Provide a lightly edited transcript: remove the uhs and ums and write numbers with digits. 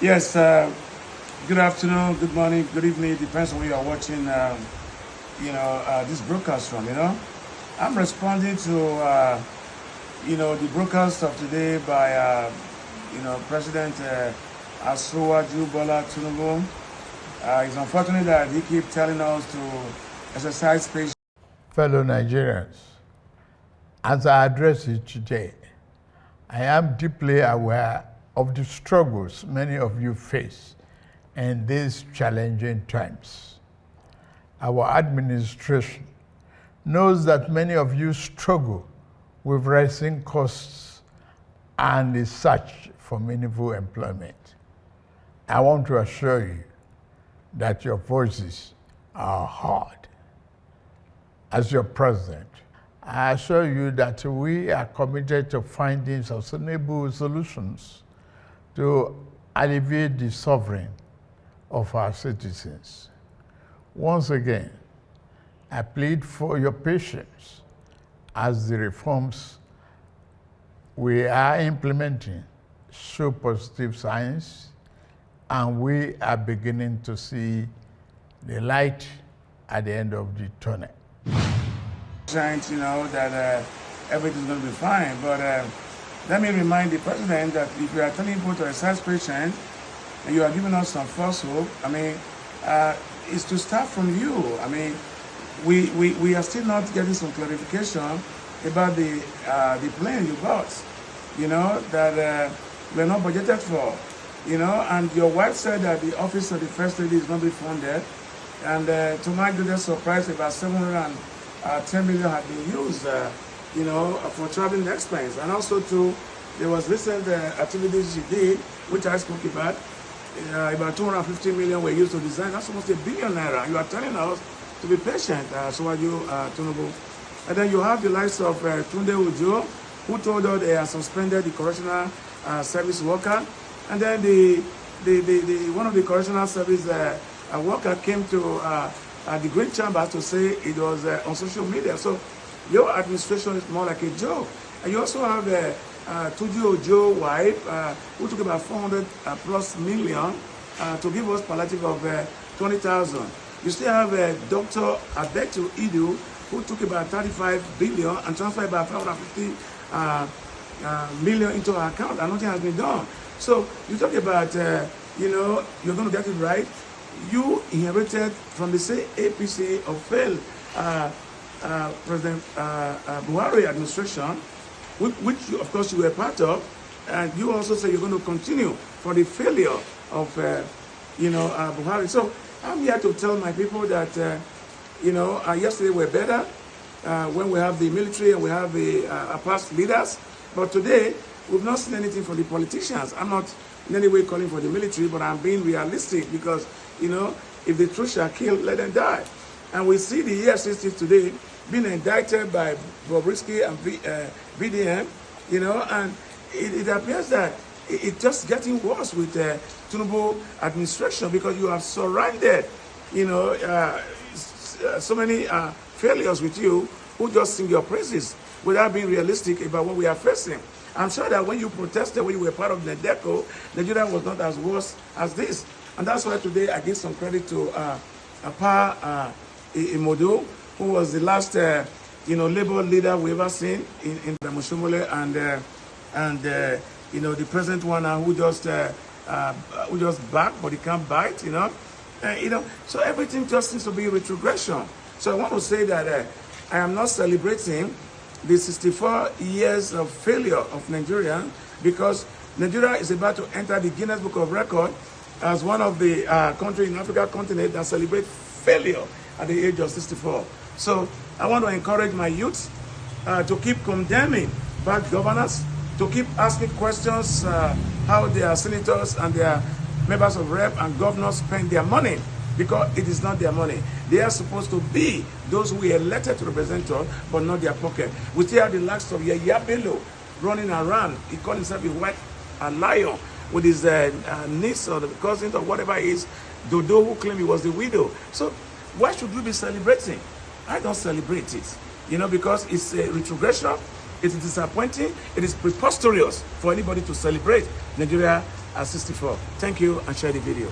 Yes, good afternoon, good morning, good evening. Depends on where you are watching, this broadcast from, I'm responding to, the broadcast of today by, President Osagie Bola Tinubu. It's unfortunate that he keeps telling us to exercise patience. Fellow Nigerians, as I address you today, I am deeply aware of the struggles many of you face in these challenging times. Our administration knows that many of you struggle with rising costs and the search for meaningful employment. I want to assure you that your voices are heard. As your president, I assure you that we are committed to finding sustainable solutions to alleviate the suffering of our citizens. Once again, I plead for your patience as the reforms we are implementing show positive signs, and we are beginning to see the light at the end of the tunnel. That everything's going to be fine, but let me remind the president that if you are telling people to exercise patience and you are giving us some false hope, it's to start from you. We are still not getting some clarification about the plane you bought, that we're not budgeted for, and your wife said that the office of the First Lady is going to be funded, and to my greatest surprise, about 710 million had been used, for traveling expense. And also too, there was recent activities she did, which I spoke about 250 million were used to design. That's almost $1 billion naira. You are telling us to be patient, Osagie Tinubu. And then you have the likes of Tunde Ojo, who told us they have suspended the correctional service worker. And then the one of the correctional service worker came to the Green Chamber to say it was on social media. So your administration is more like a joke. And you also have Tunde Ojo wife, who took about 400 plus million to give us palliative of 20,000. You still have Dr. Abetu Idu, who took about 35 billion and transferred about 550 million into her account, and nothing has been done. So you talk about, you're going to get it right. You inherited from the same APC of failed President Buhari administration, which of course you were part of, and you also say you're going to continue for the failure of Buhari. So I'm here to tell my people that yesterday were better when we have the military and we have the past leaders, but today we've not seen anything from the politicians. I'm not in any way calling for the military, but I'm being realistic because if the truth shall kill, let them die. And we see the EFCC today being indicted by Bobrisky and VDM, and it appears that it's just getting worse with the Tinubu administration, because you have surrounded, so many failures with you who just sing your praises without being realistic about what we are facing. I'm sure that when you protested, when you were part of NEDECO, Nigeria was not as worse as this. And that's why today I give some credit to Michael Imodu, who was the last, labor leader we ever seen in Mushumule, and the present one who just back, but he can't bite, So everything just seems to be retrogression. So I want to say that I am not celebrating the 64 years of failure of Nigeria, because Nigeria is about to enter the Guinness Book of Records as one of the countries in Africa continent that celebrate failure at the age of 64. So I want to encourage my youth to keep condemning bad governance, to keep asking questions how their senators and their members of rep and governors spend their money, because it is not their money. They are supposed to be those who are elected to represent us, but not their pocket. We still have the likes of Yaya Bello running around. He called himself a white lion with his niece or the cousin or whatever it is, Dodo, who claimed he was the widow. So why should we be celebrating? I don't celebrate it, because it's a retrogression. It is disappointing. It is preposterous for anybody to celebrate Nigeria at 64. Thank you, and share the video.